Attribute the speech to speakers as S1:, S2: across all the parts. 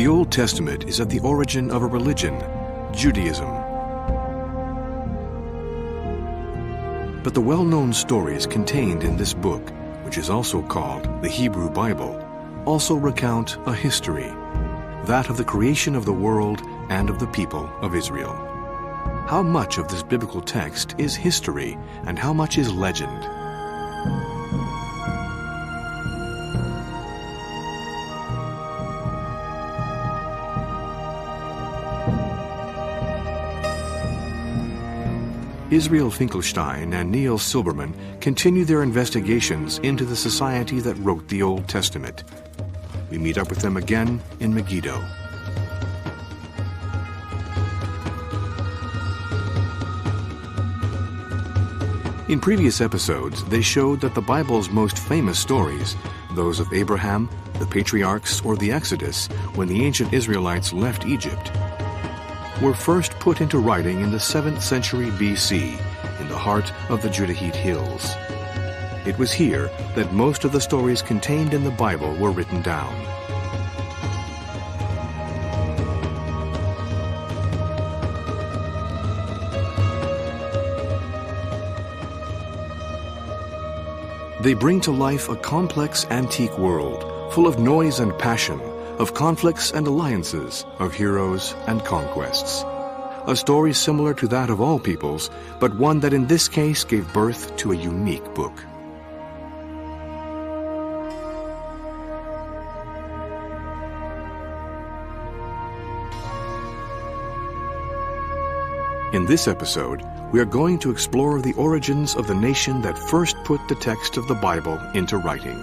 S1: The Old Testament is at the origin of a religion, Judaism. But the well-known stories contained in this book, which is also called the Hebrew Bible, also recount a history, that of the creation of the world and of the people of Israel. How much of this biblical text is history and how much is legend? Israel Finkelstein and Neil Silberman continue their investigations into the society that wrote the Old Testament. We meet up with them again in Megiddo. In previous episodes, they showed that the Bible's most famous stories, those of Abraham, the patriarchs, or the Exodus, when the ancient Israelites left Egypt, were first put into writing in the 7th century BC, in the heart of the Judahite hills. It was here that most of the stories contained in the Bible were written down. They bring to life a complex antique world, full of noise and passion, of conflicts and alliances, of heroes and conquests. A story similar to that of all peoples, but one that in this case gave birth to a unique book. In this episode, we are going to explore the origins of the nation that first put the text of the Bible into writing.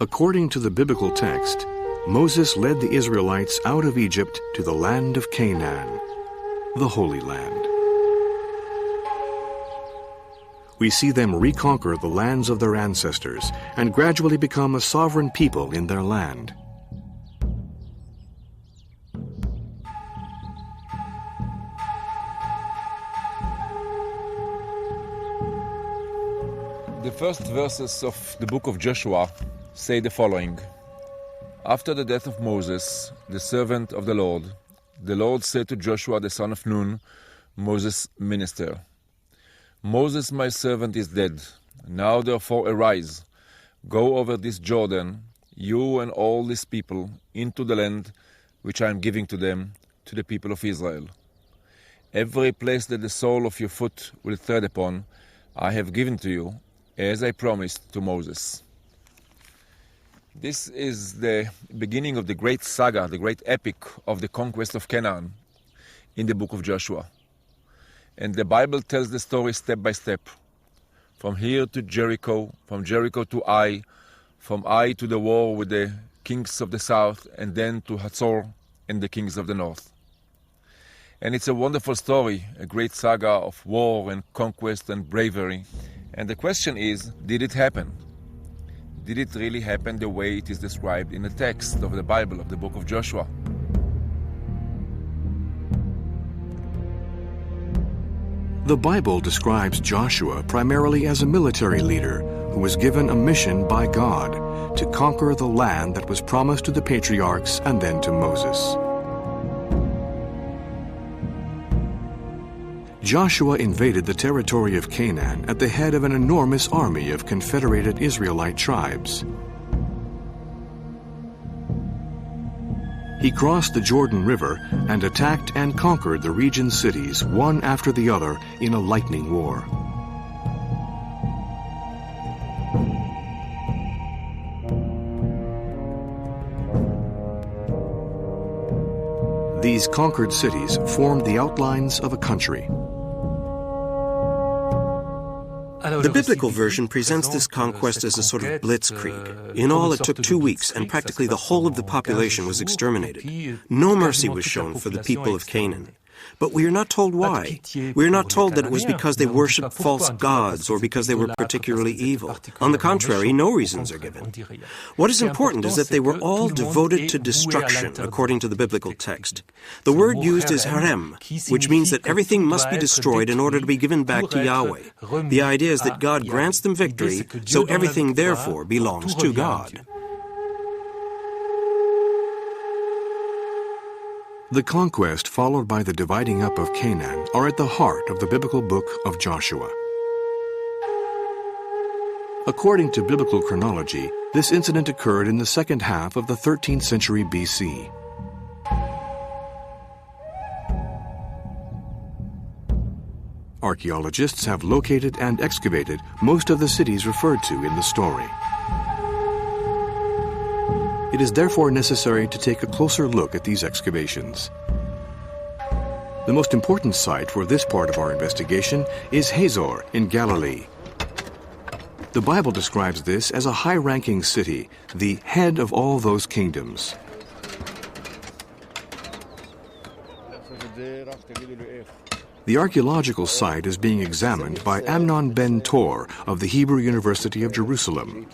S1: According to the biblical text, Moses led the Israelites out of Egypt to the land of Canaan, the Holy Land. We see them reconquer the lands of their ancestors and gradually become a sovereign people in their land.
S2: The first verses of the book of Joshua say the following. After the death of Moses, the servant of the Lord said to Joshua the son of Nun, Moses' minister, Moses my servant is dead. Now therefore arise, go over this Jordan, you and all these people, into the land which I am giving to them, to the people of Israel. Every place that the sole of your foot will tread upon, I have given to you, as I promised to Moses. This is the beginning of the great saga, the great epic of the conquest of Canaan in the book of Joshua. And the Bible tells the story step by step. From here to Jericho, from Jericho to Ai, from Ai to the war with the kings of the south, and then to Hazor and the kings of the north. And it's a wonderful story, a great saga of war and conquest and bravery. And the question is, did it happen? Did it really happen the way it is described in the text of the Bible, of the book of Joshua?
S1: The Bible describes Joshua primarily as a military leader who was given a mission by God to conquer the land that was promised to the patriarchs and then to Moses. Joshua invaded the territory of Canaan at the head of an enormous army of confederated Israelite tribes. He crossed the Jordan River and attacked and conquered the region's cities one after the other in a lightning war. These conquered cities formed the outlines of a country.
S3: The biblical version presents this conquest as a sort of blitzkrieg. In all, it took 2 weeks, and practically the whole of the population was exterminated. No mercy was shown for the people of Canaan. But we are not told why. We are not told that it was because they worshipped false gods or because they were particularly evil. On the contrary, no reasons are given. What is important is that they were all devoted to destruction, according to the biblical text. The word used is harem, which means that everything must be destroyed in order to be given back to Yahweh. The idea is that God grants them victory, so everything therefore belongs to God.
S1: The conquest followed by the dividing up of Canaan are at the heart of the biblical book of Joshua. According to biblical chronology, this incident occurred in the second half of the 13th century BC. Archaeologists have located and excavated most of the cities referred to in the story. It is therefore necessary to take a closer look at these excavations. The most important site for this part of our investigation is Hazor in Galilee. The Bible describes this as a high-ranking city, the head of all those kingdoms. The archaeological site is being examined by Amnon ben Tor of the Hebrew University of Jerusalem.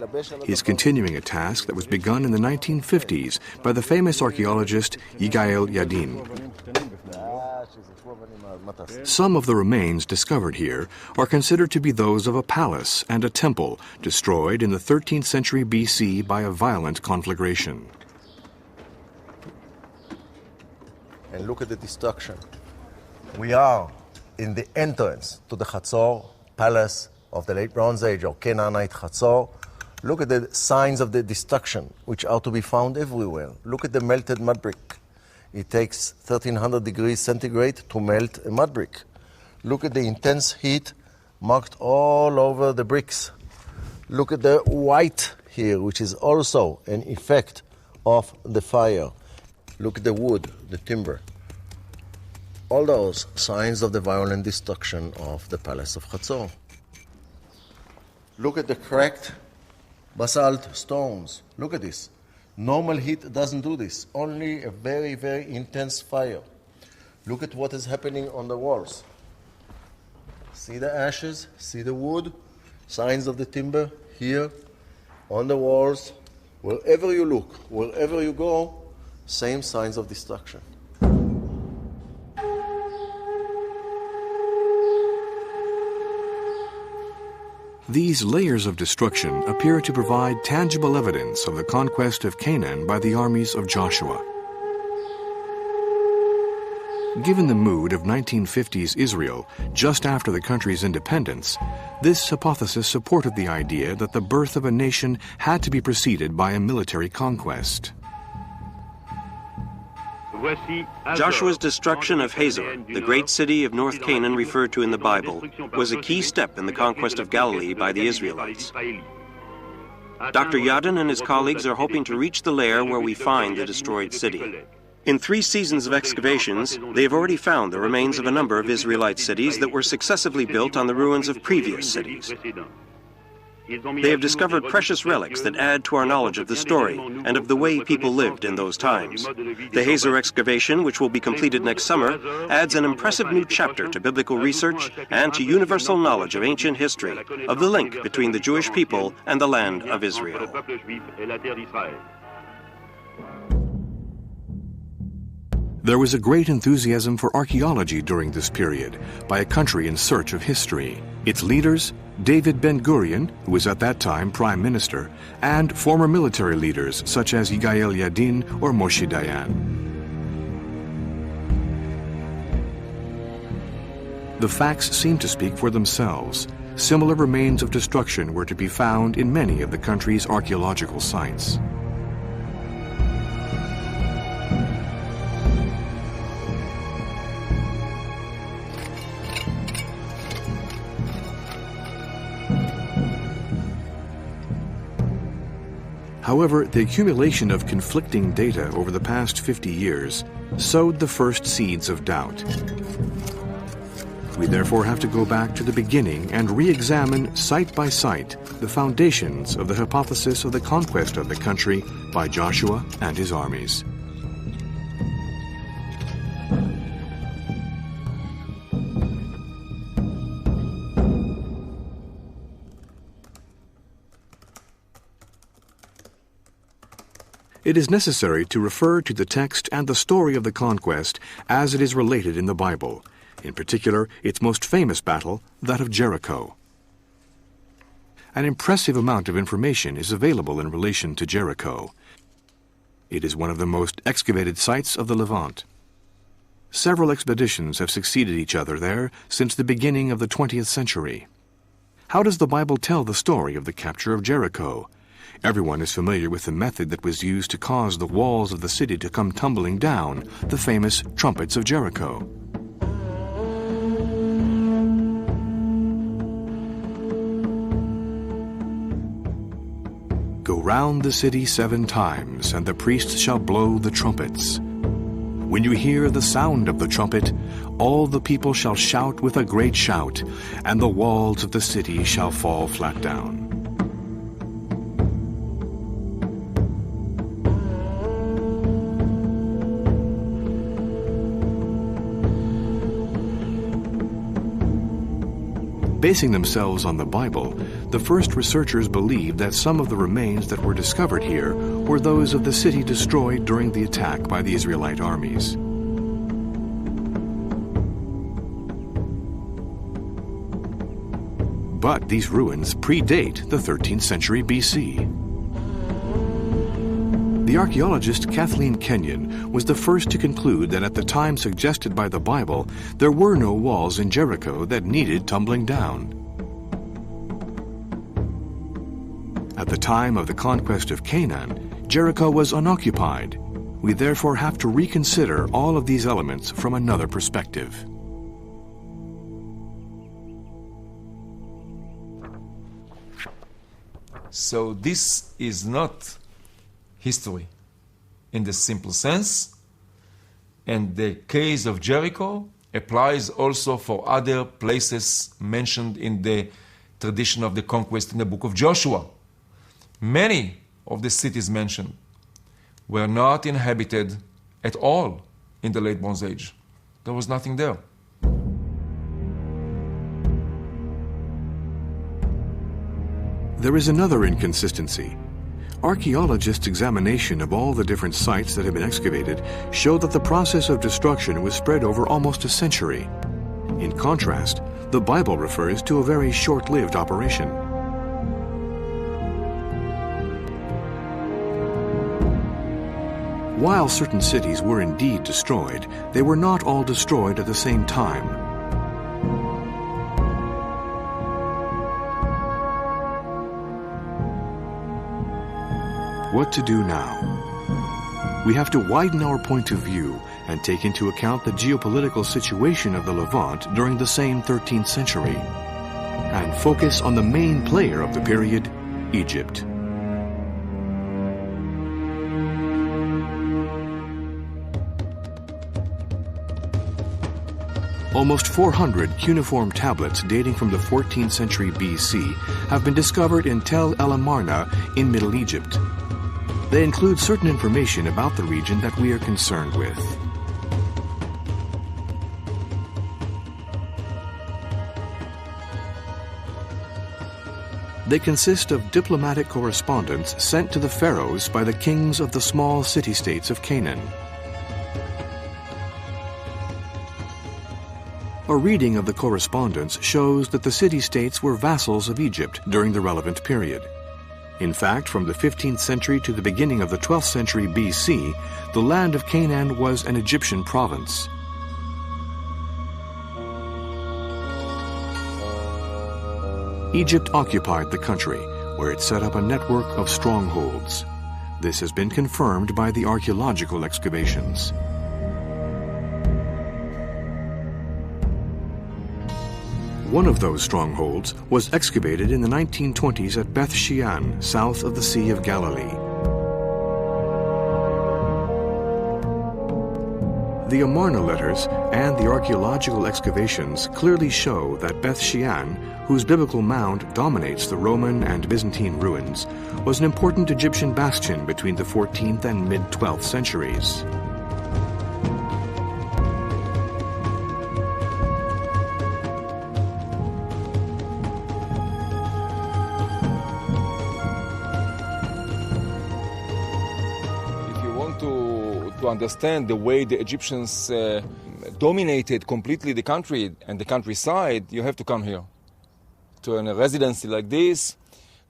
S1: He is continuing a task that was begun in the 1950s by the famous archaeologist Yigael Yadin. Some of the remains discovered here are considered to be those of a palace and a temple destroyed in the 13th century BC by a violent conflagration.
S4: And look at the destruction. We are in the entrance to the Chatzor palace of the late Bronze Age, or Canaanite Chatzor. Look at the signs of the destruction, which are to be found everywhere. Look at the melted mud brick. It takes 1300 degrees centigrade to melt a mud brick. Look at the intense heat marked all over the bricks. Look at the white here, which is also an effect of the fire. Look at the wood, the timber. All those signs of the violent destruction of the palace of Chatzor. Look at the cracked basalt stones. Look at this. Normal heat doesn't do this. Only a very, very intense fire. Look at what is happening on the walls. See the ashes, see the wood, signs of the timber here, on the walls. Wherever you look, wherever you go, same signs of destruction.
S1: These layers of destruction appear to provide tangible evidence of the conquest of Canaan by the armies of Joshua. Given the mood of 1950s Israel just after the country's independence, this hypothesis supported the idea that the birth of a nation had to be preceded by a military conquest.
S3: Joshua's destruction of Hazor, the great city of North Canaan referred to in the Bible, was a key step in the conquest of Galilee by the Israelites. Dr. Yadin and his colleagues are hoping to reach the lair where we find the destroyed city. In 3 seasons of excavations, they have already found the remains of a number of Israelite cities that were successively built on the ruins of previous cities. They have discovered precious relics that add to our knowledge of the story and of the way people lived in those times. The Hazor excavation, which will be completed next summer, adds an impressive new chapter to biblical research and to universal knowledge of ancient history, of the link between the Jewish people and the land of Israel.
S1: There was a great enthusiasm for archaeology during this period by a country in search of history. Its leaders, David Ben-Gurion, who was at that time prime minister, and former military leaders such as Yigael Yadin or Moshe Dayan. The facts seem to speak for themselves. Similar remains of destruction were to be found in many of the country's archaeological sites. However, the accumulation of conflicting data over the past 50 years sowed the first seeds of doubt. We therefore have to go back to the beginning and re-examine site by site the foundations of the hypothesis of the conquest of the country by Joshua and his armies. It is necessary to refer to the text and the story of the conquest as it is related in the Bible, in particular its most famous battle, that of Jericho. An impressive amount of information is available in relation to Jericho. It is one of the most excavated sites of the Levant. Several expeditions have succeeded each other there since the beginning of the 20th century. How does the Bible tell the story of the capture of Jericho? Everyone is familiar with the method that was used to cause the walls of the city to come tumbling down, the famous trumpets of Jericho. Go round the city 7 times, and the priests shall blow the trumpets. When you hear the sound of the trumpet, all the people shall shout with a great shout, and the walls of the city shall fall flat down. Basing themselves on the Bible, the first researchers believed that some of the remains that were discovered here were those of the city destroyed during the attack by the Israelite armies. But these ruins predate the 13th century BC. The archaeologist Kathleen Kenyon was the first to conclude that at the time suggested by the Bible, there were no walls in Jericho that needed tumbling down. At the time of the conquest of Canaan, Jericho was unoccupied. We therefore have to reconsider all of these elements from another perspective.
S2: So this is not history in the simple sense, and the case of Jericho applies also for other places mentioned in the tradition of the conquest in the book of Joshua. Many of the cities mentioned were not inhabited at all in the late Bronze Age. There was nothing there.
S1: There is another inconsistency. Archaeologists' examination of all the different sites that have been excavated show that the process of destruction was spread over almost a century. In contrast, the Bible refers to a very short-lived operation. While certain cities were indeed destroyed, they were not all destroyed at the same time. What to do now? We have to widen our point of view and take into account the geopolitical situation of the Levant during the same 13th century, and focus on the main player of the period, Egypt. Almost 400 cuneiform tablets dating from the 14th century BC have been discovered in Tel El Amarna in Middle Egypt. They include certain information about the region that we are concerned with. They consist of diplomatic correspondence sent to the pharaohs by the kings of the small city-states of Canaan. A reading of the correspondence shows that the city-states were vassals of Egypt during the relevant period. In fact, from the 15th century to the beginning of the 12th century BC, the land of Canaan was an Egyptian province. Egypt occupied the country, where it set up a network of strongholds. This has been confirmed by the archaeological excavations. One of those strongholds was excavated in the 1920s at Beth Shean, south of the Sea of Galilee. The Amarna letters and the archaeological excavations clearly show that Beth Shean, whose biblical mound dominates the Roman and Byzantine ruins, was an important Egyptian bastion between the 14th and mid-12th centuries.
S2: To understand the way the Egyptians dominated completely the country and the countryside, you have to come here. To a residency like this,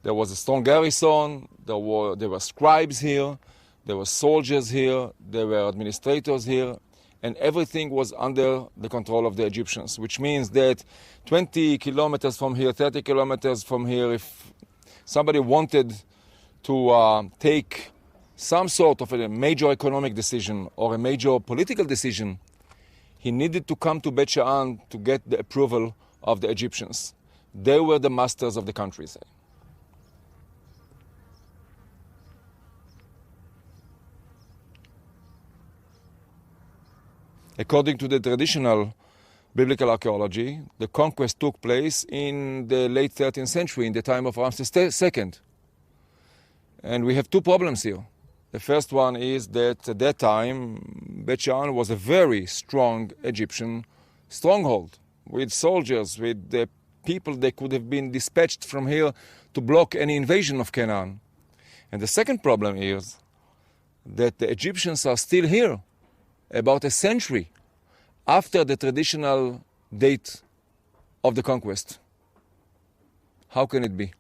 S2: there was a strong garrison, there were scribes here, there were soldiers here, there were administrators here, and everything was under the control of the Egyptians, which means that 20 kilometers from here, 30 kilometers from here, if somebody wanted to take some sort of a major economic decision or a major political decision, he needed to come to Beth Shean to get the approval of the Egyptians. They were the masters of the countryside. According to the traditional biblical archaeology, the conquest took place in the late 13th century, in the time of Ramses II. And we have two problems here. The first one is that at that time, Beth Shean was a very strong Egyptian stronghold, with soldiers, with the people that could have been dispatched from here to block any invasion of Canaan. And the second problem is that the Egyptians are still here, about a century after the traditional date of the conquest. How can it be?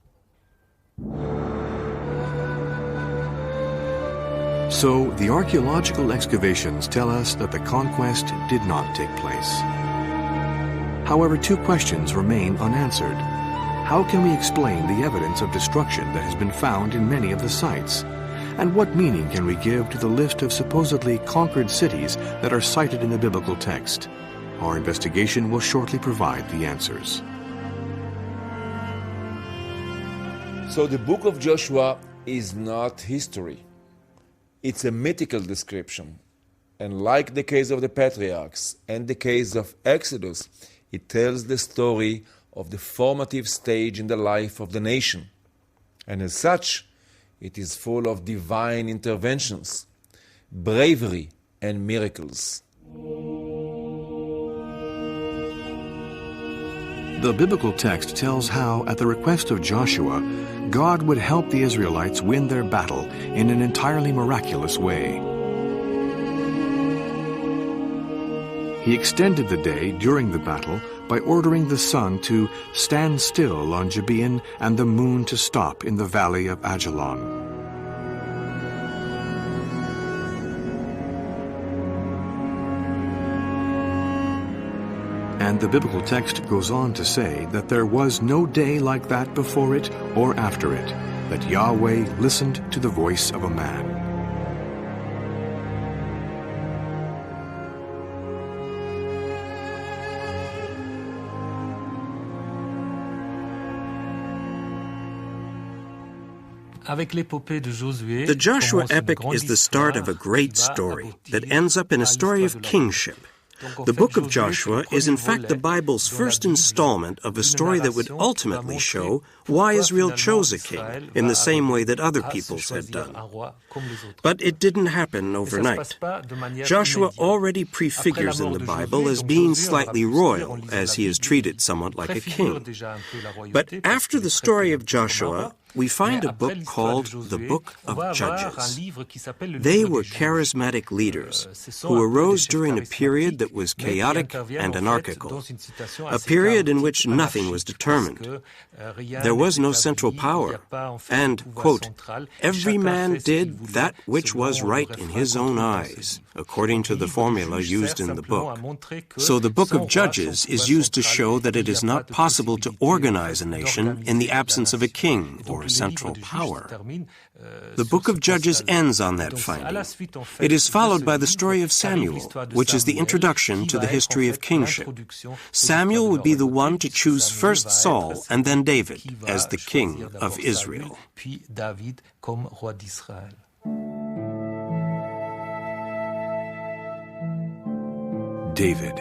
S1: So, the archaeological excavations tell us that the conquest did not take place. However, two questions remain unanswered. How can we explain the evidence of destruction that has been found in many of the sites? And what meaning can we give to the list of supposedly conquered cities that are cited in the biblical text? Our investigation will shortly provide the answers.
S2: So the book of Joshua is not history. It's a mythical description. And like the case of the patriarchs and the case of Exodus, it tells the story of the formative stage in the life of the nation. And as such, it is full of divine interventions, bravery, and miracles.
S1: The biblical text tells how, at the request of Joshua, God would help the Israelites win their battle in an entirely miraculous way. He extended the day during the battle by ordering the sun to stand still on Gibeon and the moon to stop in the valley of Ajalon. And the biblical text goes on to say that there was no day like that before it or after it, that Yahweh listened to the voice of a man.
S3: The Joshua epic is the start of a great story that ends up in a story of kingship. The book of Joshua is in fact the Bible's first installment of a story that would ultimately show why Israel chose a king in the same way that other peoples had done. But it didn't happen overnight. Joshua already prefigures in the Bible as being slightly royal, as he is treated somewhat like a king. But after the story of Joshua, we find a book called the Book of Judges. They were charismatic leaders who arose during a period that was chaotic and anarchical, a period in which nothing was determined. There was no central power, and, quote, every man did that which was right in his own eyes, according to the formula used in the book. So the book of Judges is used to show that it is not possible to organize a nation in the absence of a king or central power. The book of Judges ends on that finding. It is followed by the story of Samuel, which is the introduction to the history of kingship. Samuel would be the one to choose first Saul and then David as the king of Israel.
S1: David.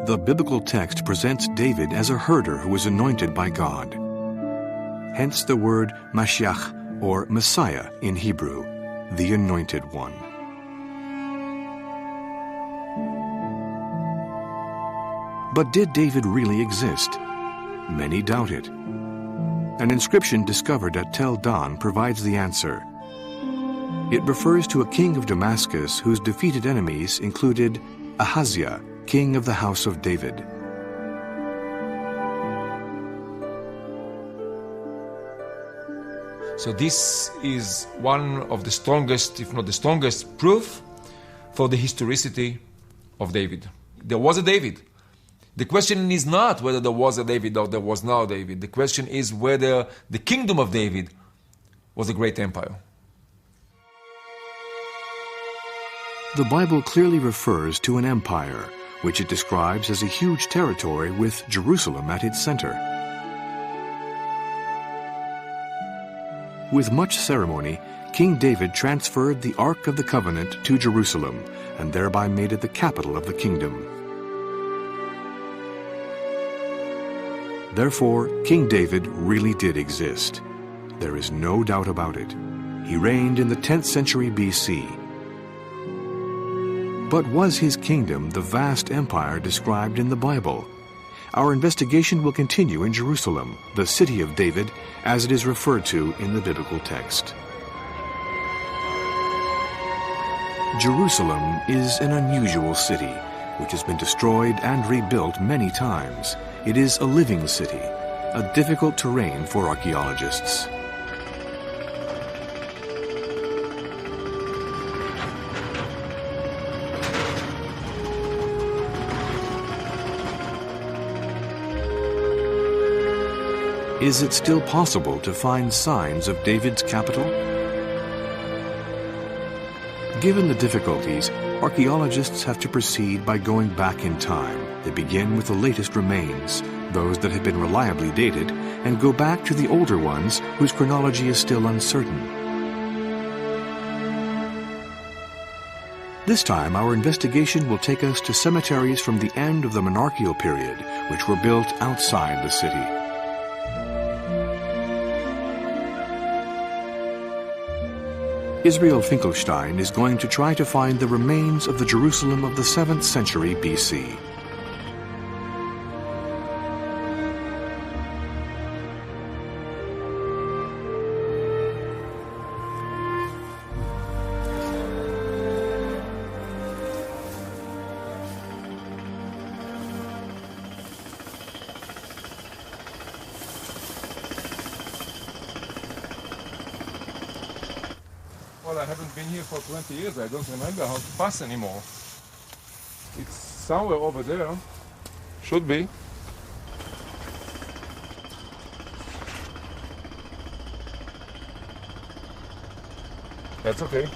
S1: The biblical text presents David as a herder who was anointed by God. Hence the word Mashiach, or Messiah in Hebrew, the Anointed One. But did David really exist? Many doubt it. An inscription discovered at Tel Dan provides the answer. It refers to a king of Damascus whose defeated enemies included Ahaziah, king of the house of David.
S2: So this is one of the strongest, if not the strongest, proof for the historicity of David. There was a David. The question is not whether there was a David or there was no David. The question is whether the kingdom of David was a great empire.
S1: The Bible clearly refers to an empire, which it describes as a huge territory with Jerusalem at its center. With much ceremony, King David transferred the Ark of the Covenant to Jerusalem and thereby made it the capital of the kingdom. Therefore, King David really did exist. There is no doubt about it. He reigned in the 10th century BC. But was his kingdom the vast empire described in the Bible? Our investigation will continue in Jerusalem, the city of David, as it is referred to in the biblical text. Jerusalem is an unusual city, which has been destroyed and rebuilt many times. It is a living city, a difficult terrain for archaeologists. Is it still possible to find signs of David's capital? Given the difficulties, archaeologists have to proceed by going back in time. They begin with the latest remains, those that have been reliably dated, and go back to the older ones whose chronology is still uncertain. This time, our investigation will take us to cemeteries from the end of the monarchical period, which were built outside the city. Israel Finkelstein is going to try to find the remains of the Jerusalem of the 7th century BC.
S2: Well, I haven't been here for 20 years. I don't remember how to pass anymore. It's somewhere over there. Should be. That's okay.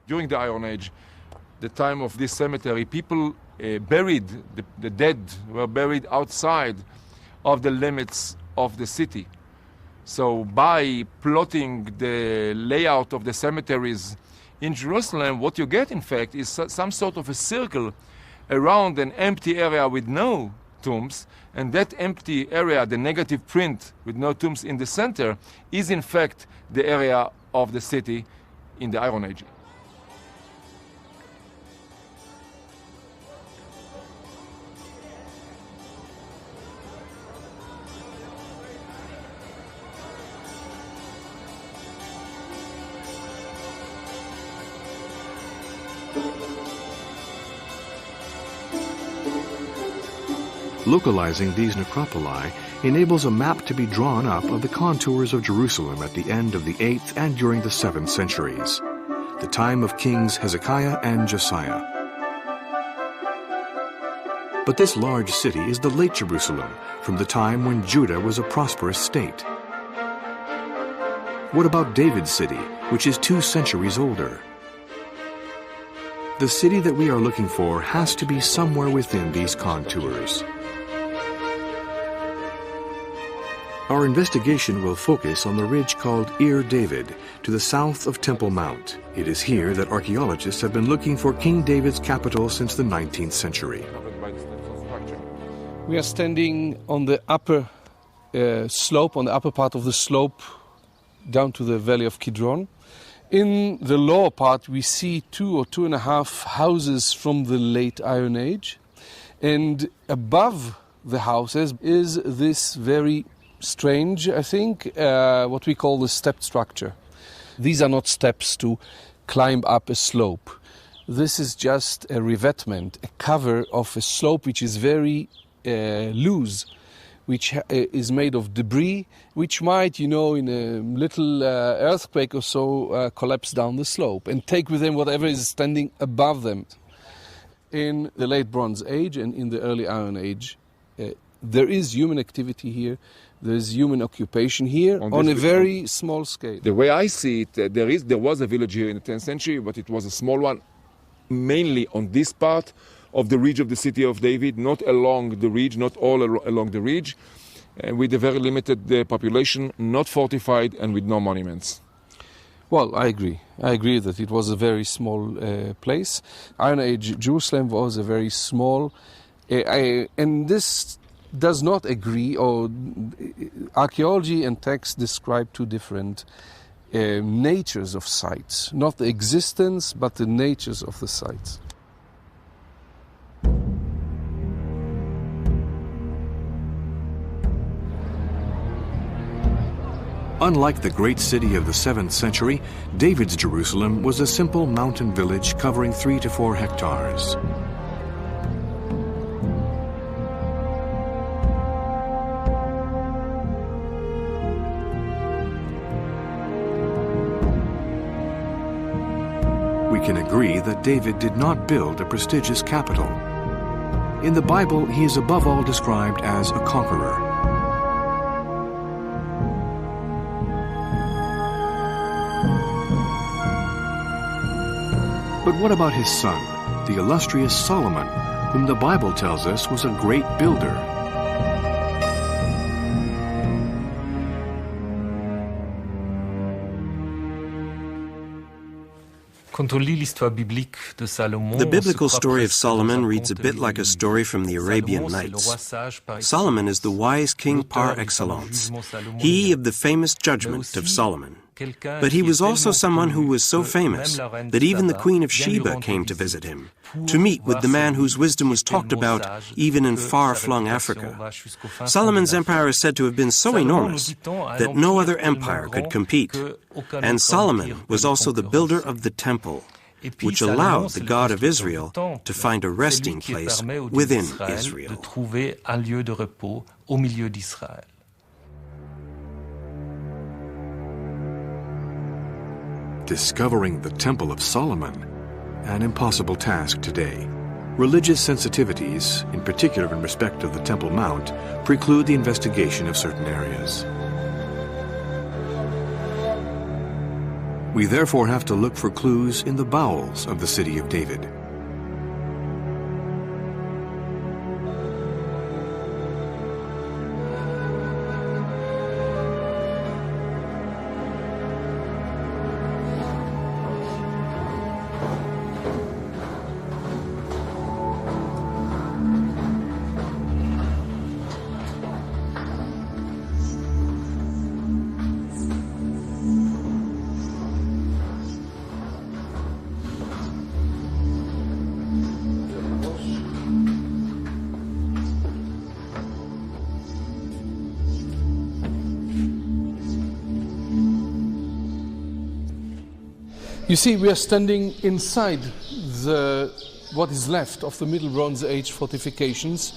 S2: During the Iron Age, the time of this cemetery, people buried, the dead were buried outside of the limits of the city. So by plotting the layout of the cemeteries In Jerusalem, what you get, in fact, is some sort of a circle around an empty area with no tombs, and that empty area, the negative print with no tombs in the center, is in fact the area of the city in the Iron Age.
S1: Localizing these necropoli enables a map to be drawn up of the contours of Jerusalem at the end of the 8th and during the 7th centuries, the time of kings Hezekiah and Josiah. But this large city is the late Jerusalem, from the time when Judah was a prosperous state. What about David's city, which is 2 centuries older? The city that we are looking for has to be somewhere within these contours. Our investigation will focus on the ridge called Ir David, to the south of Temple Mount. It is here that archaeologists have been looking for King David's capital since the 19th century.
S5: We are standing on the upper slope, on the upper part of the slope, down to the valley of Kidron. In the lower part, we see 2 or 2.5 houses from the late Iron Age. And above the houses is this very strange, I think, what we call the step structure. These are not steps to climb up a slope. This is just a revetment, a cover of a slope which is very loose, which is made of debris, which might, in a little earthquake or so, collapse down the slope and take with them whatever is standing above them. In the late Bronze Age and in the early Iron Age, there is human activity here. There's human occupation here on a very small scale.
S2: The way I see it, there was a village here in the 10th century, but it was a small one, mainly on this part of the ridge of the city of David, not along the ridge, not all along the ridge, with a very limited population, not fortified, and with no monuments.
S5: Well, I agree. I agree that it was a very small place. Iron Age Jerusalem was a very small, and this does not agree, or archaeology and text describe 2 different natures of sites, not the existence, but the natures of the sites.
S1: Unlike the great city of the 7th century, David's Jerusalem was a simple mountain village covering 3 to 4 hectares. We can agree that David did not build a prestigious capital. In the Bible, he is above all described as a conqueror. But what about his son, the illustrious Solomon, whom the Bible tells us was a great builder?
S3: The biblical story of Solomon reads a bit like a story from the Arabian Nights. Solomon is the wise king par excellence, he of the famous judgment of Solomon. But he was also someone who was so famous that even the Queen of Sheba came to visit him, to meet with the man whose wisdom was talked about even in far-flung Africa. Solomon's empire is said to have been so enormous that no other empire could compete. And Solomon was also the builder of the temple, which allowed the God of Israel to find a resting place within Israel.
S1: Discovering the Temple of Solomon, an impossible task today. Religious sensitivities, in particular in respect of the Temple Mount, preclude the investigation of certain areas. We therefore have to look for clues in the bowels of the city of David.
S5: You see, we are standing inside what is left of the Middle Bronze Age fortifications,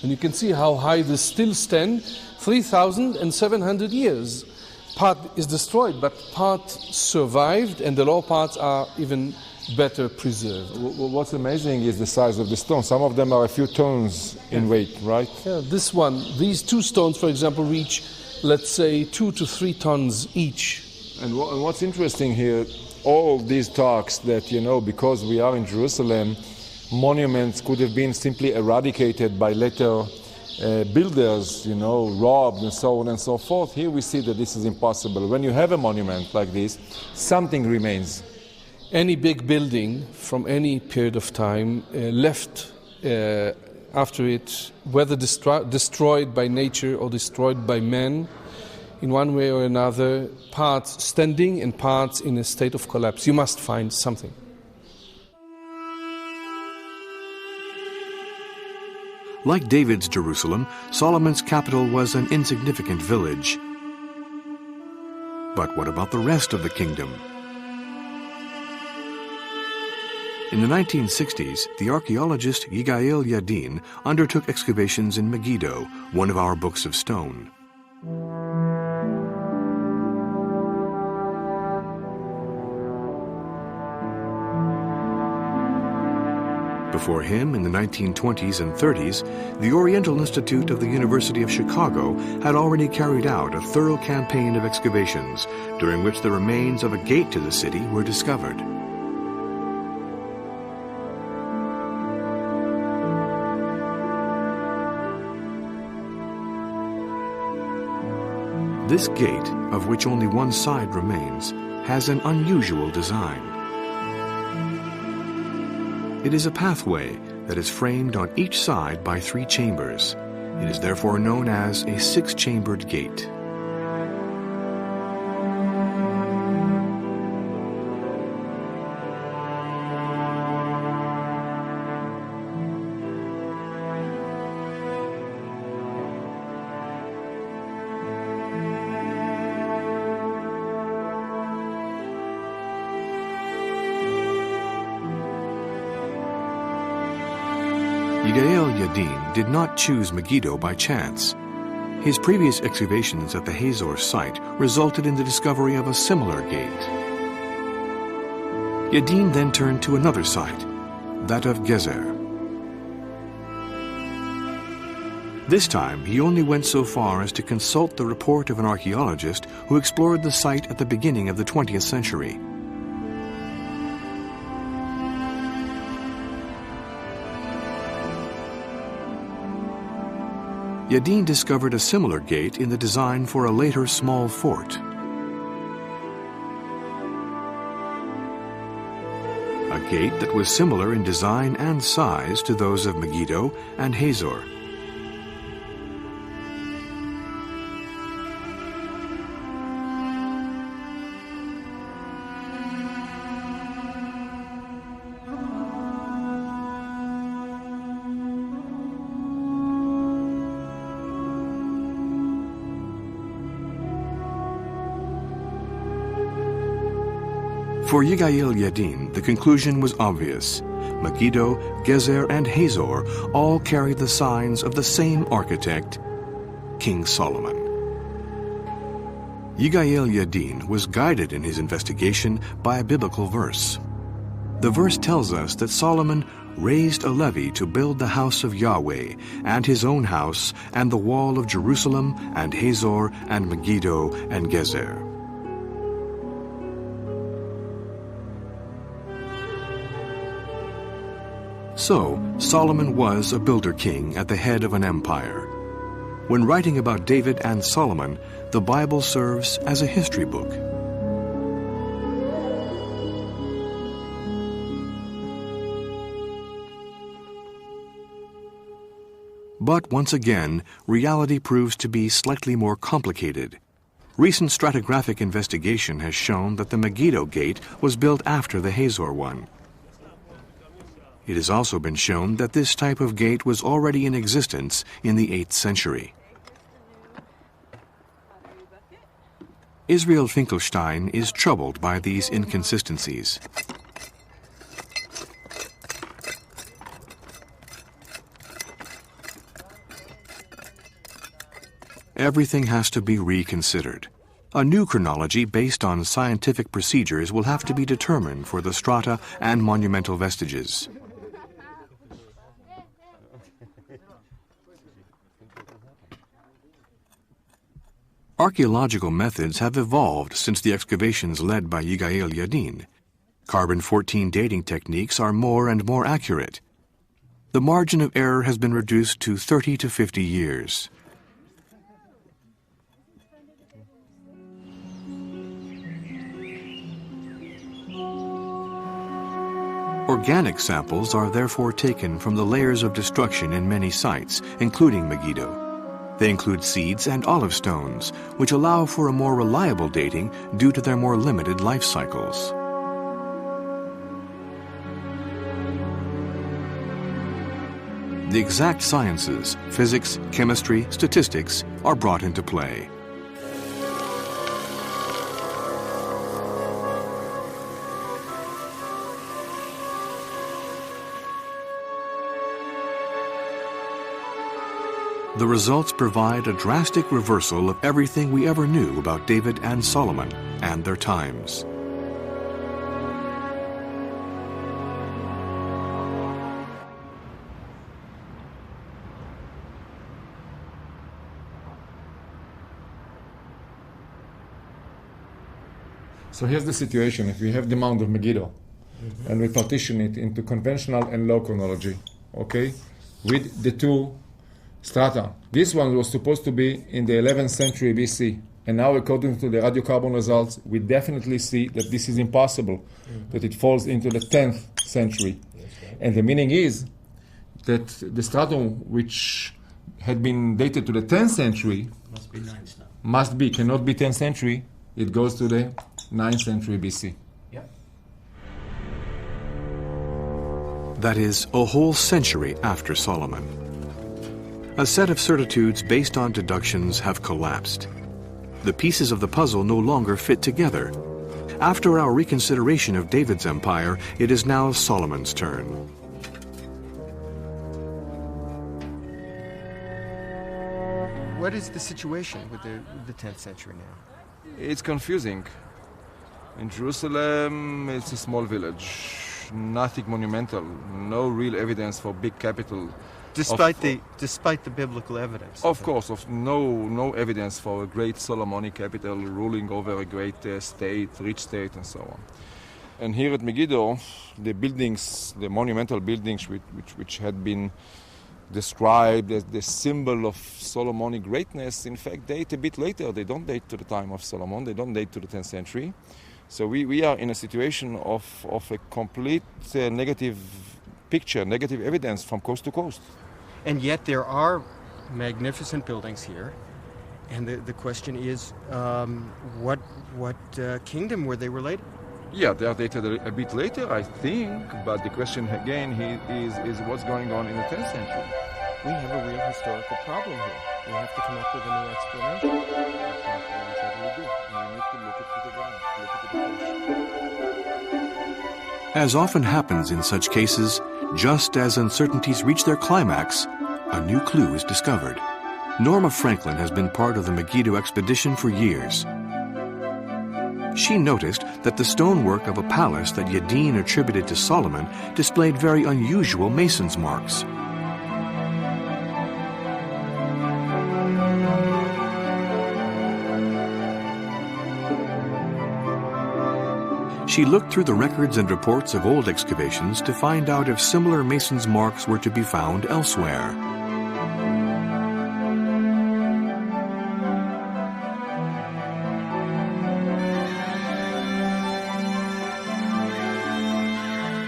S5: and you can see how high they still stand, 3,700 years. Part is destroyed, but part survived, and the lower parts are even better preserved.
S2: What's amazing is the size of the stone. Some of them are a few tons in weight, right?
S5: Yeah, these two stones, for example, reach, let's say, 2 to 3 tons each.
S2: And what's interesting here, all these talks that, because we are in Jerusalem, monuments could have been simply eradicated by later builders, robbed and so on and so forth. Here we see that this is impossible. When you have a monument like this, something remains.
S5: Any big building from any period of time left after it, whether destroyed by nature or destroyed by man, in one way or another, parts standing and parts in a state of collapse. You must find something.
S1: Like David's Jerusalem, Solomon's capital was an insignificant village. But what about the rest of the kingdom? In the 1960s, the archaeologist Yigael Yadin undertook excavations in Megiddo, one of our books of stone. Before him, in the 1920s and 30s, the Oriental Institute of the University of Chicago had already carried out a thorough campaign of excavations, during which the remains of a gate to the city were discovered. This gate, of which only one side remains, has an unusual design. It is a pathway that is framed on each side by 3 chambers. It is therefore known as a 6-chambered gate. Yigael Yadin did not choose Megiddo by chance. His previous excavations at the Hazor site resulted in the discovery of a similar gate. Yadin then turned to another site, that of Gezer. This time, he only went so far as to consult the report of an archaeologist who explored the site at the beginning of the 20th century. Yadin discovered a similar gate in the design for a later small fort. A gate that was similar in design and size to those of Megiddo and Hazor. For Yigael Yadin, the conclusion was obvious. Megiddo, Gezer, and Hazor all carried the signs of the same architect, King Solomon. Yigael Yadin was guided in his investigation by a biblical verse. The verse tells us that Solomon raised a levy to build the house of Yahweh, and his own house, and the wall of Jerusalem, and Hazor, and Megiddo, and Gezer. So, Solomon was a builder king at the head of an empire. When writing about David and Solomon, the Bible serves as a history book. But once again, reality proves to be slightly more complicated. Recent stratigraphic investigation has shown that the Megiddo Gate was built after the Hazor one. It has also been shown that this type of gate was already in existence in the 8th century. Israel Finkelstein is troubled by these inconsistencies. Everything has to be reconsidered. A new chronology based on scientific procedures will have to be determined for the strata and monumental vestiges. Archaeological methods have evolved since the excavations led by Yigael Yadin. Carbon-14 dating techniques are more and more accurate. The margin of error has been reduced to 30 to 50 years. Organic samples are therefore taken from the layers of destruction in many sites, including Megiddo. They include seeds and olive stones, which allow for a more reliable dating due to their more limited life cycles. The exact sciences, physics, chemistry, statistics, are brought into play. The results provide a drastic reversal of everything we ever knew about David and Solomon and their times.
S2: So here's the situation. If we have the Mount of Megiddo, and we partition it into conventional and low chronology, okay, with the two strata. This one was supposed to be in the 11th century BC, and now according to the radiocarbon results, we definitely see that this is impossible, that it falls into the 10th century. Right. And the meaning is that the stratum which had been dated to the 10th century cannot be 10th century, it goes to the 9th century BC.
S6: Yeah.
S1: That is, a whole century after Solomon. A set of certitudes based on deductions have collapsed. The pieces of the puzzle no longer fit together. After our reconsideration of David's empire, it is now Solomon's turn.
S6: What is the situation with the 10th century now?
S2: It's confusing. In Jerusalem, it's a small village, nothing monumental, no real evidence for big capital.
S6: Despite the biblical evidence.
S2: Of course, no evidence for a great Solomonic capital ruling over a great state, rich state, and so on. And here at Megiddo, the buildings, the monumental buildings which had been described as the symbol of Solomonic greatness, in fact, date a bit later. They don't date to the time of Solomon. They don't date to the 10th century. So we are in a situation of a complete negative picture, negative evidence from coast to coast.
S6: And yet there are magnificent buildings here. And the question is, what kingdom were they related?
S2: Yeah, they are dated a bit later, I think. But the question again is what's going on in the 10th century?
S6: We have a real historical problem here. We have to come up with a new explanation.
S2: That's what we do. And we need to look at it again, look at the
S1: As often happens in such cases, just as uncertainties reach their climax, a new clue is discovered. Norma Franklin has been part of the Megiddo expedition for years. She noticed that the stonework of a palace that Yadin attributed to Solomon displayed very unusual mason's marks. She looked through the records and reports of old excavations to find out if similar mason's marks were to be found elsewhere.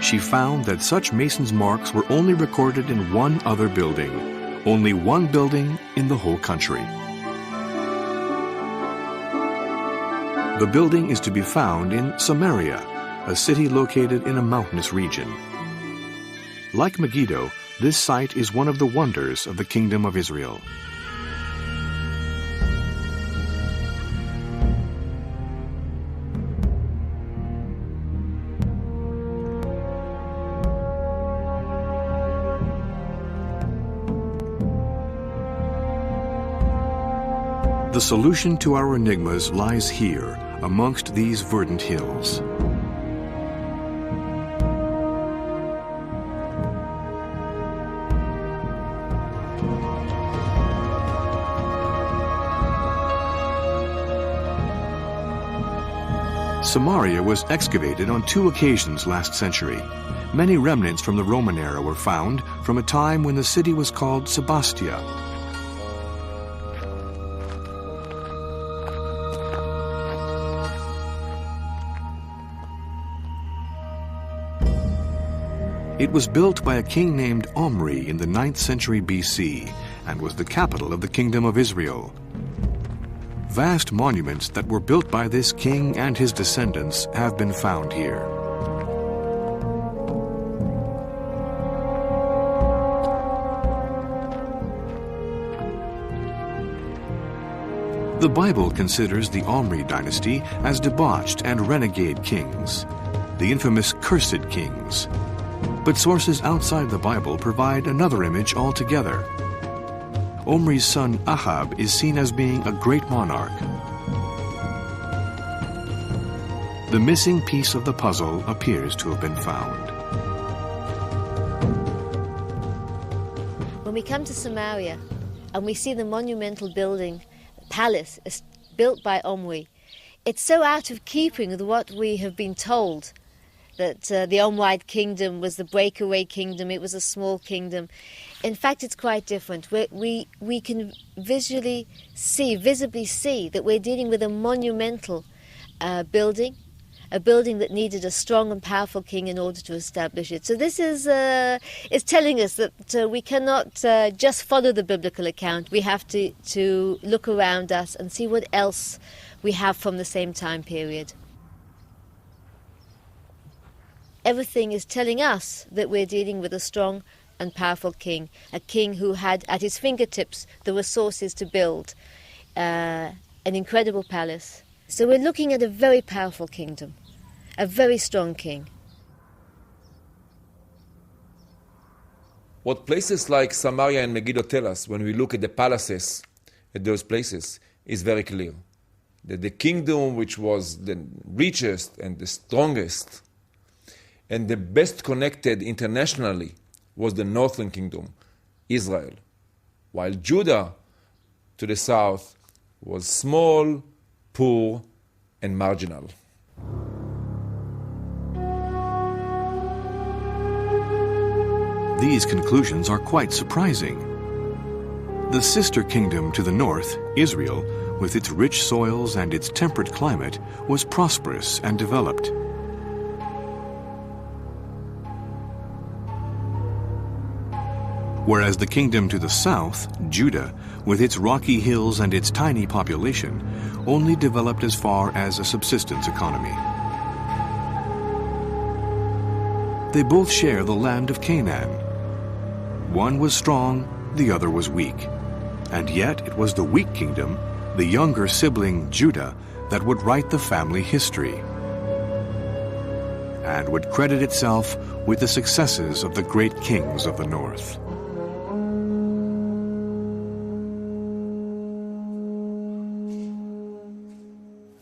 S1: She found that such mason's marks were only recorded in one other building, only one building in the whole country. The building is to be found in Samaria, a city located in a mountainous region. Like Megiddo, this site is one of the wonders of the Kingdom of Israel. the solution to our enigmas lies here, amongst these verdant hills. Samaria was excavated on 2 occasions last century. Many remnants from the Roman era were found from a time when the city was called Sebastia. It was built by a king named Omri in the 9th century BC and was the capital of the Kingdom of Israel. Vast monuments that were built by this king and his descendants have been found here. The Bible considers the Omri dynasty as debauched and renegade kings, the infamous cursed kings. But sources outside the Bible provide another image altogether. Omri's son Ahab is seen as being a great monarch. The missing piece of the puzzle appears to have been found.
S7: When we come to Samaria and we see the monumental building, palace built by Omri, it's so out of keeping with what we have been told, that the Omride kingdom was the breakaway kingdom, it was a small kingdom. In fact, it's quite different. We can visibly see that we're dealing with a monumental building, a building that needed a strong and powerful king in order to establish it. So this is telling us that we cannot just follow the biblical account. We have to look around us and see what else we have from the same time period. Everything is telling us that we're dealing with a strong and powerful king, a king who had at his fingertips the resources to build an incredible palace. So we're looking at a very powerful kingdom, a very strong king.
S2: What places like Samaria and Megiddo tell us when we look at the palaces at those places is very clear. That the kingdom which was the richest and the strongest and the best connected internationally was the northern kingdom, Israel, while Judah to the south was small, poor, and marginal.
S1: These conclusions are quite surprising. The sister kingdom to the north, Israel, with its rich soils and its temperate climate, was prosperous and developed. Whereas the kingdom to the south, Judah, with its rocky hills and its tiny population, only developed as far as a subsistence economy. They both share the land of Canaan. One was strong, the other was weak. And yet it was the weak kingdom, the younger sibling Judah, that would write the family history and would credit itself with the successes of the great kings of the north.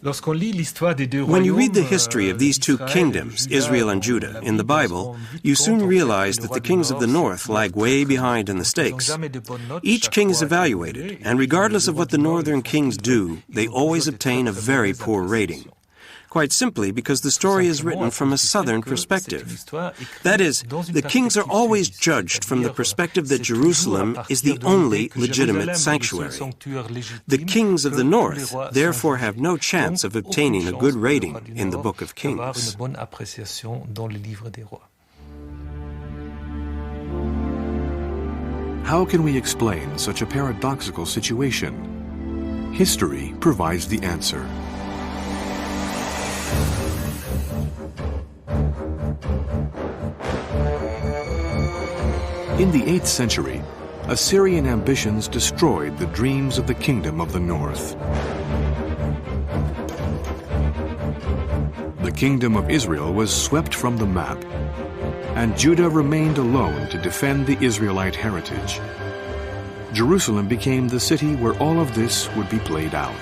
S3: When you read the history of these two kingdoms, Israel and Judah, in the Bible, you soon realize that the kings of the north lag way behind in the stakes. Each king is evaluated, and regardless of what the northern kings do, they always obtain a very poor rating. Quite simply because the story is written from a southern perspective. That is, the kings are always judged from the perspective that Jerusalem is the only legitimate sanctuary. The kings of the north therefore have no chance of obtaining a good rating in the Book of Kings.
S1: How can we explain such a paradoxical situation? History provides the answer. In the 8th century, Assyrian ambitions destroyed the dreams of the kingdom of the north. The kingdom of Israel was swept from the map, and Judah remained alone to defend the Israelite heritage. Jerusalem became the city where all of this would be played out.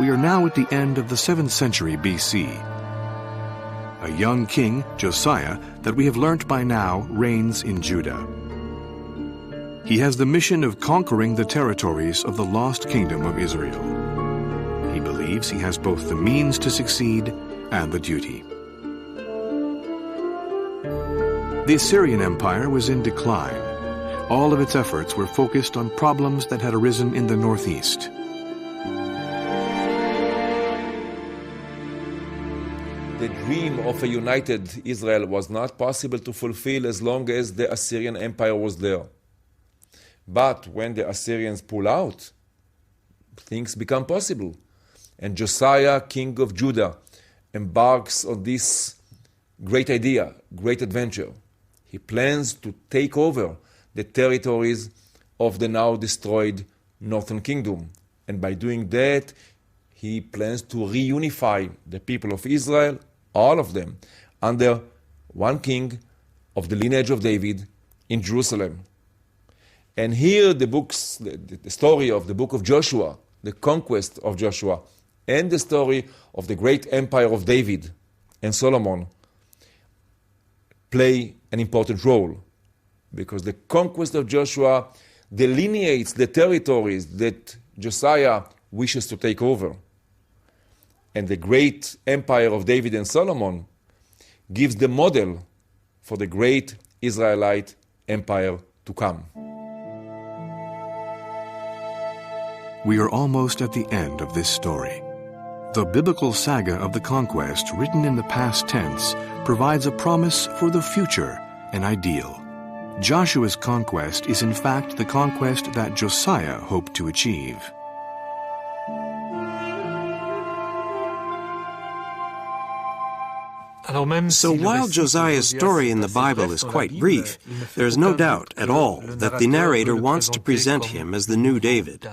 S1: We are now at the end of the 7th century BC. A young king, Josiah, that we have learnt by now, reigns in Judah. He has the mission of conquering the territories of the lost kingdom of Israel. He believes he has both the means to succeed and the duty. The Assyrian Empire was in decline. All of its efforts were focused on problems that had arisen in the northeast.
S2: The dream of a united Israel was not possible to fulfill as long as the Assyrian Empire was there. But when the Assyrians pull out, things become possible. And Josiah, king of Judah, embarks on this great idea, great adventure. He plans to take over the territories of the now destroyed northern kingdom. And by doing that, he plans to reunify the people of Israel, all of them, under one king of the lineage of David in Jerusalem. And here the story of the book of Joshua, the conquest of Joshua, and the story of the great empire of David and Solomon play an important role, because the conquest of Joshua delineates the territories that Josiah wishes to take over. And the great empire of David and Solomon gives the model for the great Israelite empire to come.
S1: We are almost at the end of this story. The biblical saga of the conquest, written in the past tense, provides a promise for the future, an ideal. Joshua's conquest is in fact the conquest that Josiah hoped to achieve.
S3: So while Josiah's story in the Bible is quite brief, there is no doubt at all that the narrator wants to present him as the new David.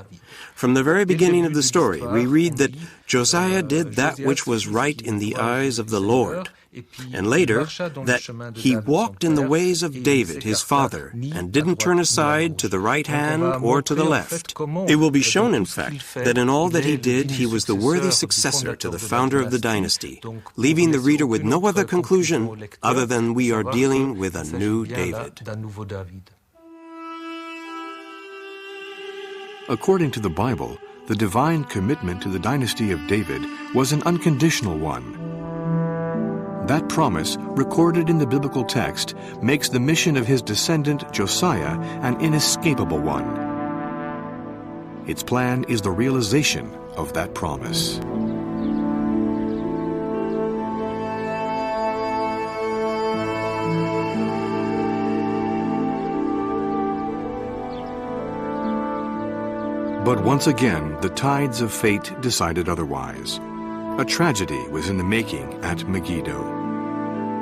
S3: From the very beginning of the story, we read that Josiah did that which was right in the eyes of the Lord, and later that he walked in the ways of David, his father, and didn't turn aside to the right hand or to the left. It will be shown, in fact, that in all that he did, he was the worthy successor to the founder of the dynasty, leaving the reader with no other conclusion other than we are dealing with a new David.
S1: According to the Bible, the divine commitment to the dynasty of David was an unconditional one. That promise, recorded in the biblical text, makes the mission of his descendant Josiah an inescapable one. Its plan is the realization of that promise. But once again, the tides of fate decided otherwise. A tragedy was in the making at Megiddo.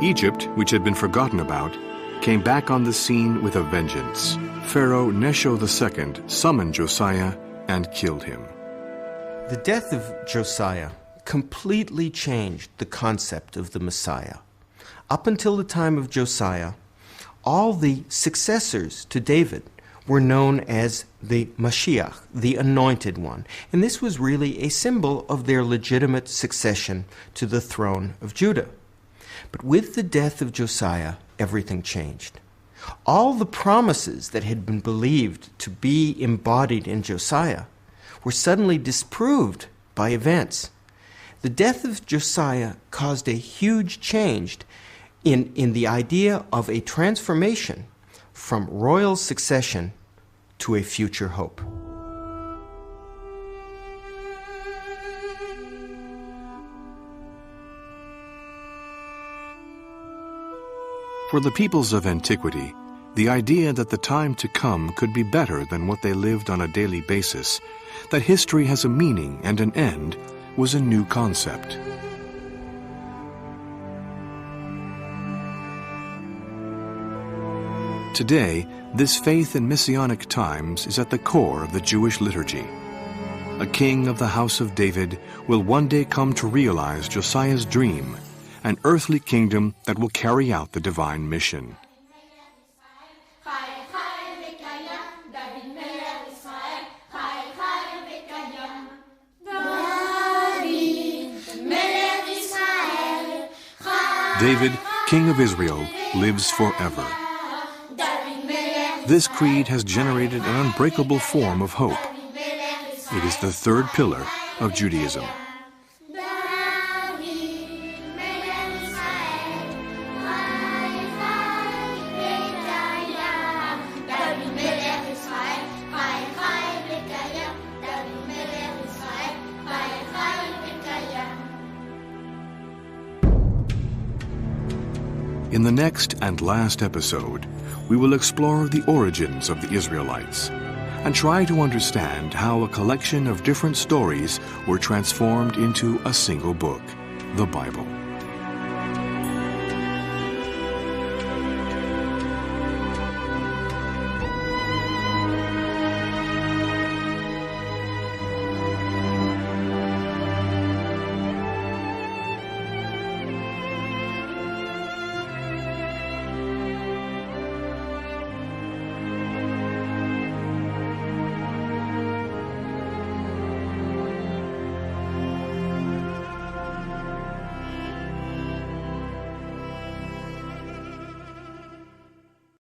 S1: Egypt, which had been forgotten about, came back on the scene with a vengeance. Pharaoh Necho II summoned Josiah and killed him.
S6: The death of Josiah completely changed the concept of the Messiah. Up until the time of Josiah, all the successors to David were known as the Mashiach, the Anointed One. And this was really a symbol of their legitimate succession to the throne of Judah. But with the death of Josiah, everything changed. All the promises that had been believed to be embodied in Josiah were suddenly disproved by events. The death of Josiah caused a huge change in the idea of a transformation from royal succession to a future hope.
S1: For the peoples of antiquity, the idea that the time to come could be better than what they lived on a daily basis, that history has a meaning and an end, was a new concept. Today, this faith in messianic times is at the core of the Jewish liturgy. A king of the house of David will one day come to realize Josiah's dream an earthly kingdom that will carry out the divine mission. David, King of Israel, lives forever. This creed has generated an unbreakable form of hope. It is the third pillar of Judaism. In the next and last episode, we will explore the origins of the Israelites and try to understand how a collection of different stories were transformed into a single book, the Bible.